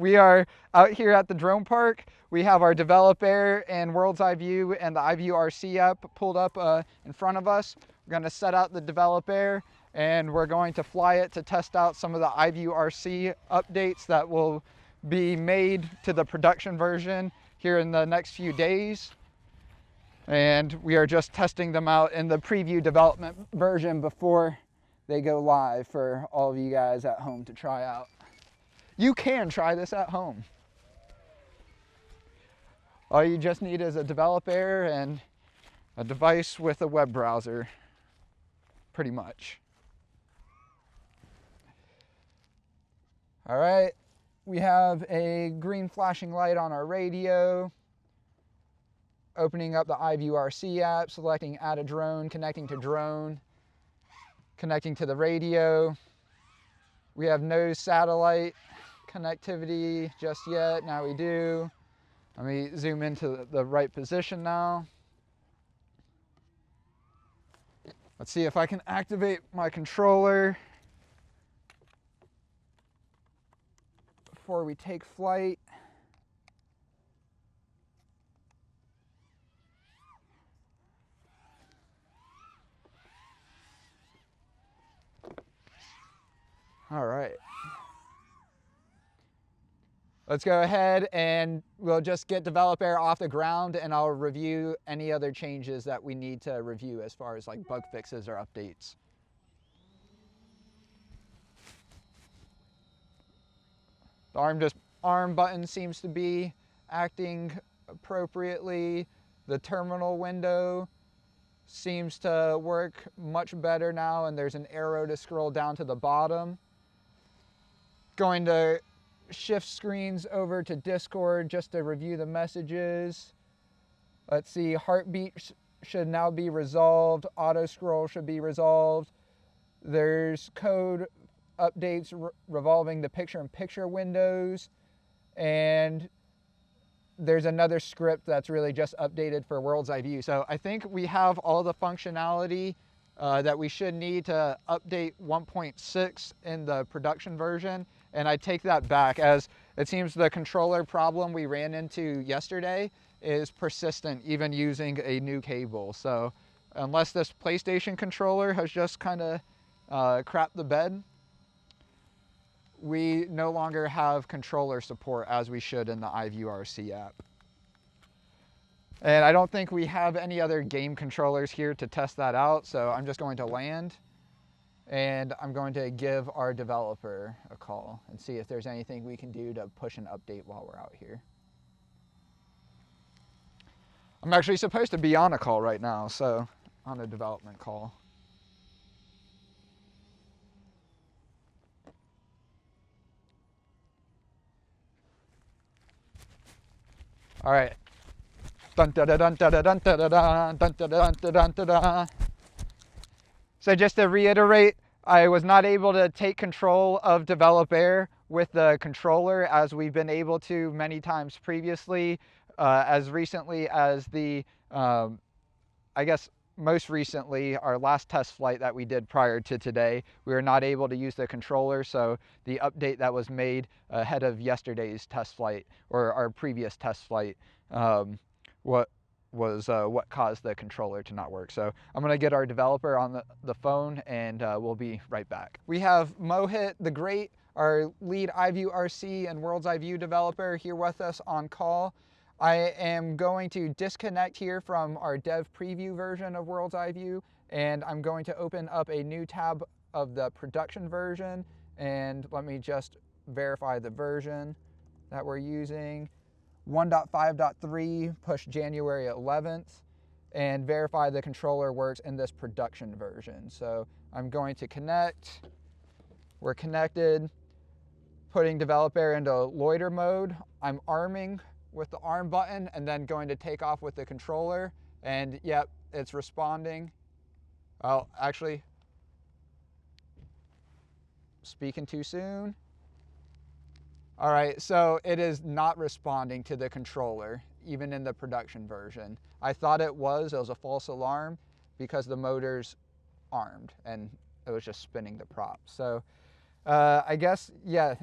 We are out here at the drone park. We have our developer and World's iVue and the iVue RC app pulled up in front of us. We're going to set out the developer and we're going to fly it to test out some of the iVue RC updates that will be made to the production version here in the next few days. And we are just testing them out in the preview development version before they go live for all of you guys at home to try out. You can try this at home. All you just need is a developer and a device with a web browser, pretty much. All right, we have a green flashing light on our radio. Opening up the iVue RC app, selecting add a drone, connecting to drone, connecting to the radio. We have no satellite connectivity just yet. Now we do. Let me zoom into the right position now. Let's see if I can activate my controller before we take flight. All right. Let's go ahead and we'll just get developer off the ground and I'll review any other changes that we need to review as far as like bug fixes or updates. The arm button seems to be acting appropriately. The terminal window seems to work much better now and there's an arrow to scroll down to the bottom. Going to shift screens over to Discord just to review the messages. Let's see, heartbeat should now be resolved. Auto scroll should be resolved. There's code updates revolving the picture-in-picture windows. And there's another script that's really just updated for World's iVue. So I think we have all the functionality that we should need to update 1.6 in the production version. And I take that back, as it seems the controller problem we ran into yesterday is persistent even using a new cable. So unless this PlayStation controller has just kind of crapped the bed, we no longer have controller support as we should in the iVue RC app. And I don't think we have any other game controllers here to test that out, so I'm just going to land and I'm going to give our developer a call and see if there's anything we can do to push an update while we're out here. I'm actually supposed to be on a call right now, so on a development call. All right. Dun, da, da, dun, da, da, dun, da, da, dun, dun, da, dun, da, dun, da, da. So just to reiterate, I was not able to take control of developer with the controller as we've been able to many times previously, as recently as the, I guess most recently, our last test flight that we did prior to today, we were not able to use the controller, so the update that was made ahead of yesterday's test flight, or our previous test flight, what caused the controller to not work. So I'm going to get our developer on the phone and we'll be right back. We have Mohit the Great, our lead iVue RC and World's iVue developer, here with us on call. I am going to disconnect here from our dev preview version of World's iVue, and I'm going to open up a new tab of the production version, and let me just verify the version that we're using. 1.5.3 pushed January 11th, and verify the controller works in this production version. So I'm going to connect. We're connected, putting developer into loiter mode. I'm arming with the arm button and then going to take off with the controller, and yep, it's responding. Well, actually, speaking too soon. All right, so it is not responding to the controller, even in the production version. I thought it was a false alarm because the motor's armed and it was just spinning the prop. So I guess, yeah,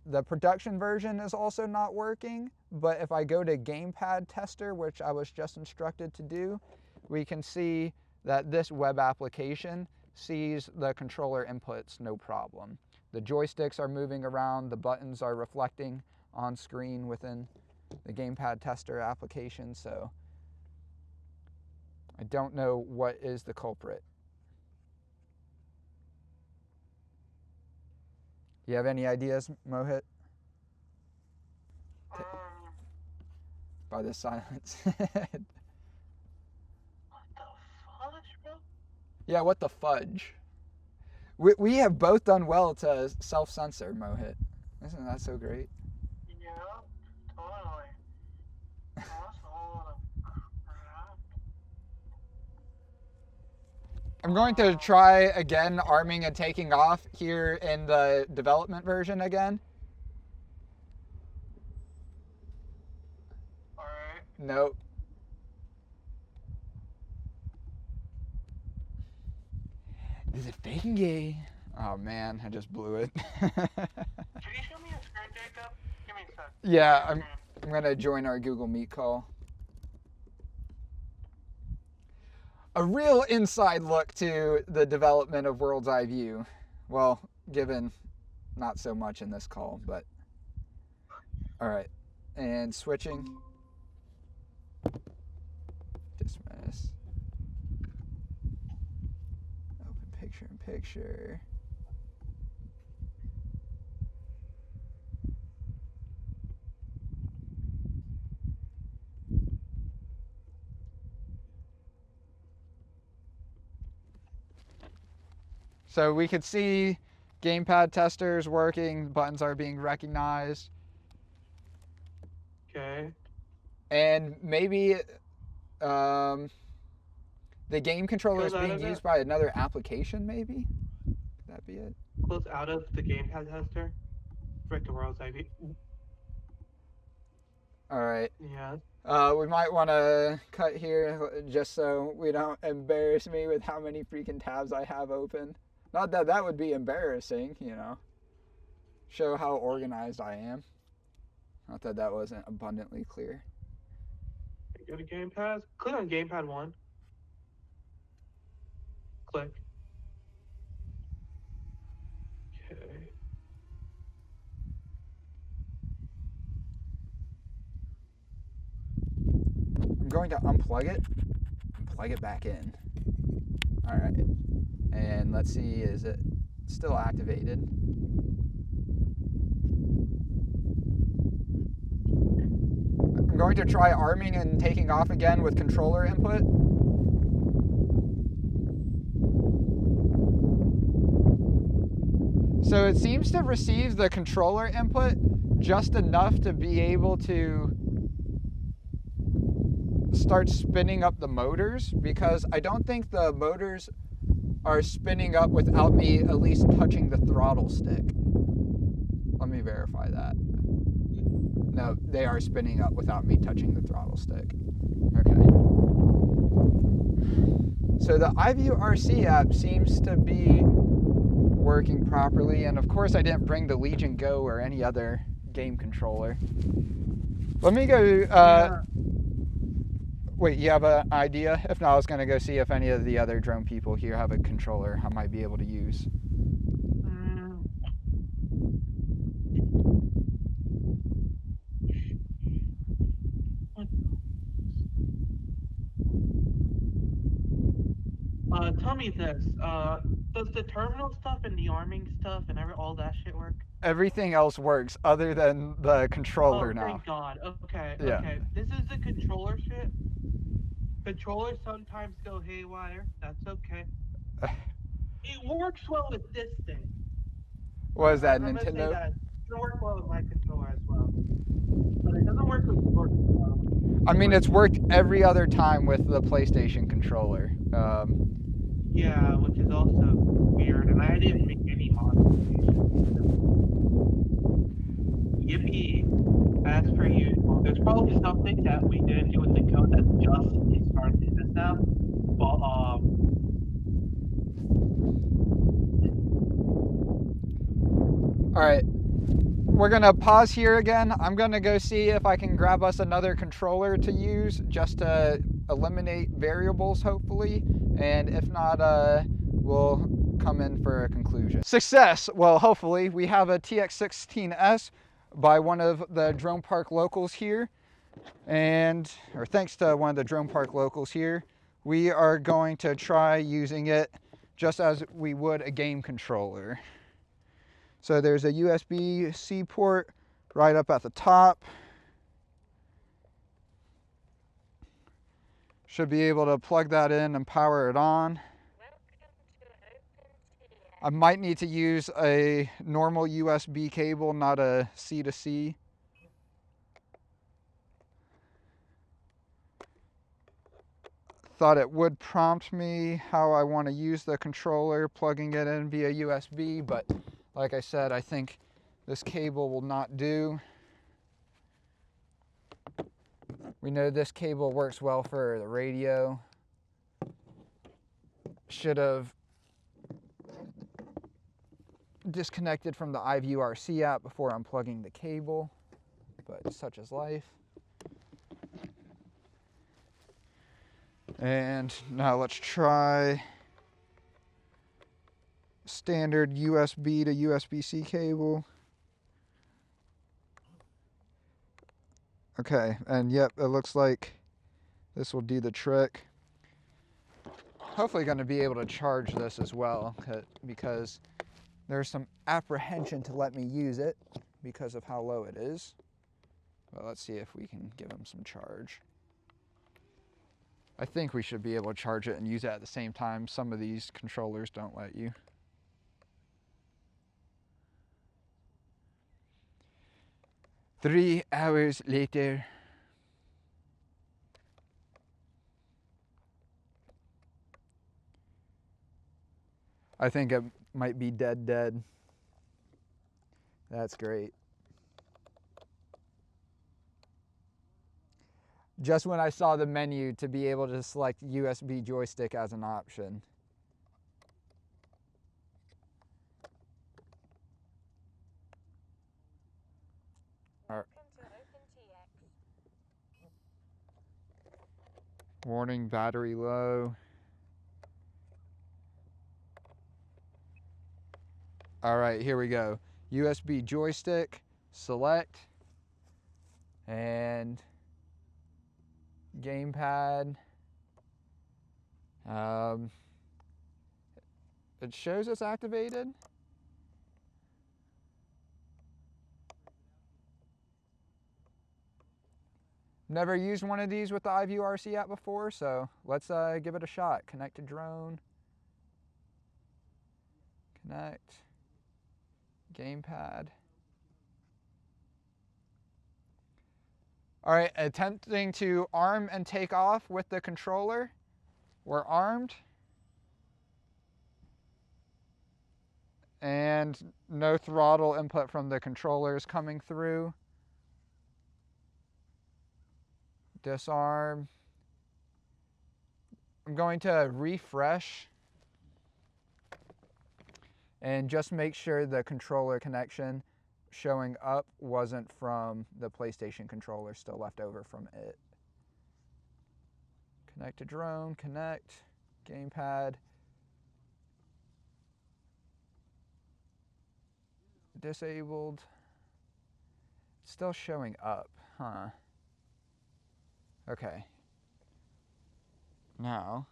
the production version is also not working, but if I go to Gamepad tester, which I was just instructed to do, we can see that this web application sees the controller inputs no problem. The joysticks are moving around, the buttons are reflecting on screen within the Gamepad tester application, so I don't know what is the culprit. You have any ideas, Mohit? By the silence. What the fudge, bro? Yeah, what the fudge? We have both done well to self-censor, Mohit. Isn't that so great? Yeah, totally. That's a whole lot of crap. I'm going to try again arming and taking off here in the development version again. Alright. Nope. Is it faking gay? Oh man, I just blew it. Can you show me a screen, Jacob? Give me a sec. Yeah, I'm gonna join our Google Meet call. A real inside look to the development of World's iVue. Well, given not so much in this call, but all right. And switching. Dismiss. Open picture in picture. So we could see Gamepad testers working, buttons are being recognized. Okay. And maybe the game controller is being used by another application, maybe? Could that be it? Close out of the Gamepad tester. Break the World's iVue. All right. Yeah. We might want to cut here just so we don't embarrass me with how many freaking tabs I have open. Not that that would be embarrassing, you know. Show how organized I am. Not that that wasn't abundantly clear. Go to Gamepad. Click on Gamepad 1. Click. Okay. I'm going to unplug it and plug it back in. All right. And let's see, is it still activated? I'm going to try arming and taking off again with controller input. So it seems to receive the controller input just enough to be able to start spinning up the motors, because I don't think the motors are spinning up without me at least touching the throttle stick. Let me verify that. No, they are spinning up without me touching the throttle stick. Okay. So the iVue RC app seems to be working properly, and of course I didn't bring the Legion Go or any other game controller. Let me go, wait, you have an idea? If not, I was gonna go see if any of the other drone people here have a controller I might be able to use. Tell me this. Does the terminal stuff and the arming stuff and all that shit work? Everything else works other than the controller now. Thank God. Okay. Yeah. Okay. This is the controller shit. Controllers sometimes go haywire. That's okay. It works well with this thing. What is that, I'm gonna say Nintendo? that. It'll work well with my controller as well. But it doesn't work with your controller. I mean, it's worked every other time with the PlayStation controller. Yeah, which is also weird, and I didn't make any modifications. Yippee. As per usual. There's probably something that we didn't do with the code that just is starting to do this now. But, All right. we're gonna pause here again. I'm gonna go see if I can grab us another controller to use just to eliminate variables, hopefully. And if not, we'll come in for a conclusion. Success! Well, hopefully. We have a TX16S by one of the drone park locals here. Or thanks to one of the drone park locals here, we are going to try using it just as we would a game controller. So there's a USB-C port right up at the top. Should be able to plug that in and power it on. I might need to use a normal USB cable, not a C to C. Thought it would prompt me how I want to use the controller, plugging it in via USB, but like I said, I think this cable will not do. We know this cable works well for the radio. Should have disconnected from the iVue RC app before unplugging the cable, but such is life. And now let's try standard USB to USB-C cable. Okay, and yep, it looks like this will do the trick. Hopefully going to be able to charge this as well, because there's some apprehension to let me use it because of how low it is. Well, let's see if we can give them some charge. I think we should be able to charge it and use it at the same time. Some of these controllers don't let you. Three hours later. I think it might be dead. That's great. Just when I saw the menu to be able to select USB joystick as an option. Warning, battery low. All right, here we go. USB joystick, select, and Gamepad. It shows it's activated. Never used one of these with the iVue RC app before, so let's give it a shot. Connect to drone. Connect. Gamepad. All right, attempting to arm and take off with the controller. We're armed. And no throttle input from the controllers coming through. Disarm. I'm going to refresh and just make sure the controller connection showing up wasn't from the PlayStation controller still left over from it. Connect to drone, connect, Gamepad. Disabled. Still showing up, huh? Okay. Now,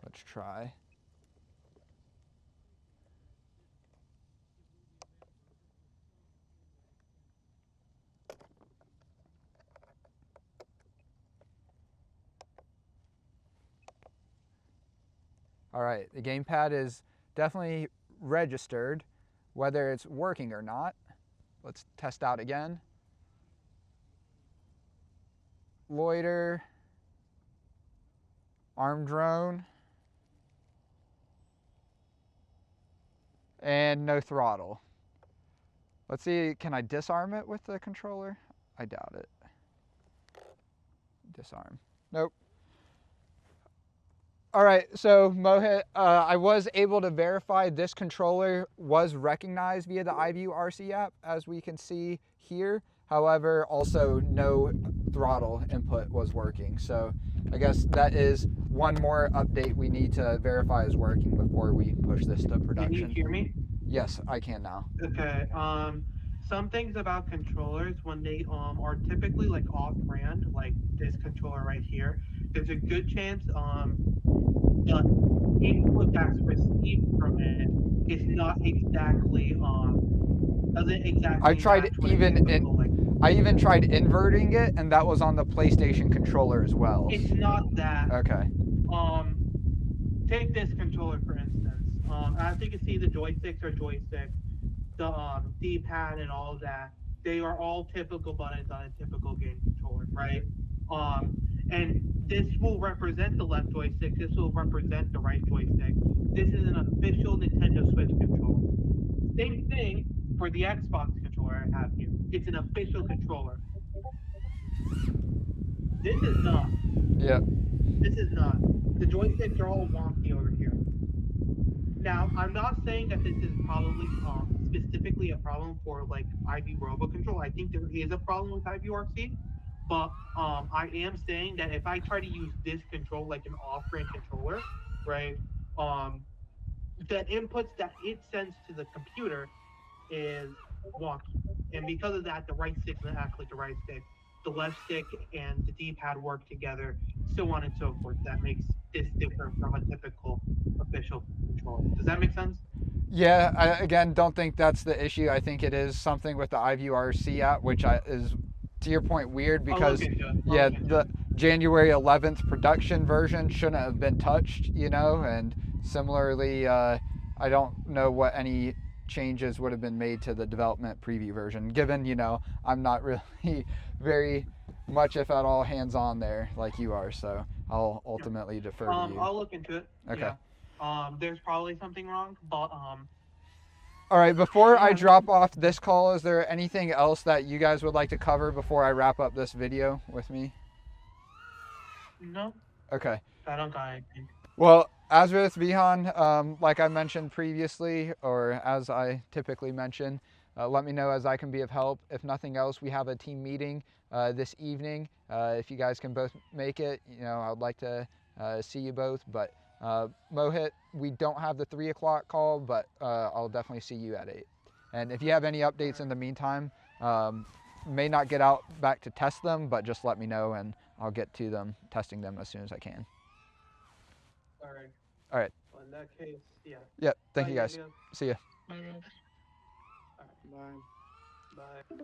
let's try. All right, the Gamepad is definitely registered, whether it's working or not. Let's test out again. Loiter, arm drone, and no throttle. Let's see, can I disarm it with the controller? I doubt it. Disarm. Nope. All right, so Mohit, I was able to verify this controller was recognized via the iVue RC app, as we can see here. However, also no throttle input was working. So I guess that is one more update we need to verify is working before we push this to production. Can you hear me? Yes, I can now. Okay. Some things about controllers when they are typically like off-brand, like this controller right here, there's a good chance the input that's received from it is not exactly doesn't exactly I tried match what a typical, like, I even tried inverting it, and that was on the PlayStation controller as well. it's not that. Okay. Take this controller for instance. As you can see, the joysticks are joysticks. The D-pad and all of that, they are all typical buttons on a typical game controller, right? And this will represent the left joystick. This will represent the right joystick. This is an official Nintendo Switch controller. Same thing for the Xbox controller I have here. It's an official controller. This is not. Yeah. This is not. The joysticks are all wonky over here. Now, I'm not saying that this is probably specifically a problem for like iVue RoboControl. I think there is a problem with iVue RC, but I am saying that if I try to use this control like an off-brand controller, right? The inputs that it sends to the computer is wonky, and because of that, the right stick's gonna act like the right stick. The left stick and the D-pad work together, so on and so forth. That makes this different from a typical official controller. Does that make sense? Yeah, I again don't think that's the issue. I think it is something with the iVue RC app, which is, to your point, weird because yeah, the January 11th production version shouldn't have been touched, you know, and similarly, I don't know what any changes would have been made to the development preview version, given, you know, I'm not really very much, if at all, hands-on there like you are, so I'll ultimately defer to you. I'll look into it. Okay. Yeah. There's probably something wrong, but all right, before I drop off this call, is there anything else that you guys would like to cover before I wrap up this video with me? No. Okay. I don't got anything. Well, as with Vihan, like I mentioned previously, or as I typically mention, let me know as I can be of help. If nothing else, we have a team meeting this evening. If you guys can both make it, you know, I'd like to see you both. But Mohit, we don't have the 3 o'clock call, but I'll definitely see you at 8. And if you have any updates in the meantime, may not get out back to test them, but just let me know and I'll get to them, testing them as soon as I can. All right. All right. Well, in that case, yeah. Yep. Thank you guys. See ya. Bye. Bye.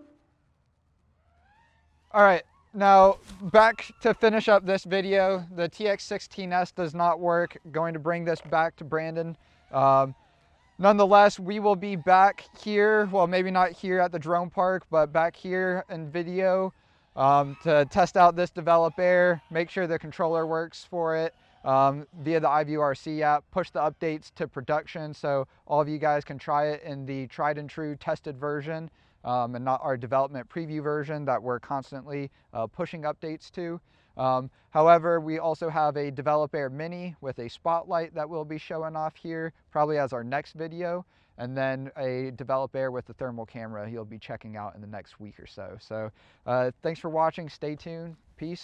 All right. Now back to finish up this video. The TX16S does not work. Going to bring this back to Brandon. Nonetheless, we will be back here. Well, maybe not here at the drone park, but back here in video to test out this Develop Air, make sure the controller works for it via the iVue RC app, push the updates to production so all of you guys can try it in the tried and true tested version and not our development preview version that we're constantly pushing updates to. However, we also have a Develop Air Mini with a spotlight that we'll be showing off here, probably as our next video, and then a Develop Air with the thermal camera you'll be checking out in the next week or so. So thanks for watching, stay tuned,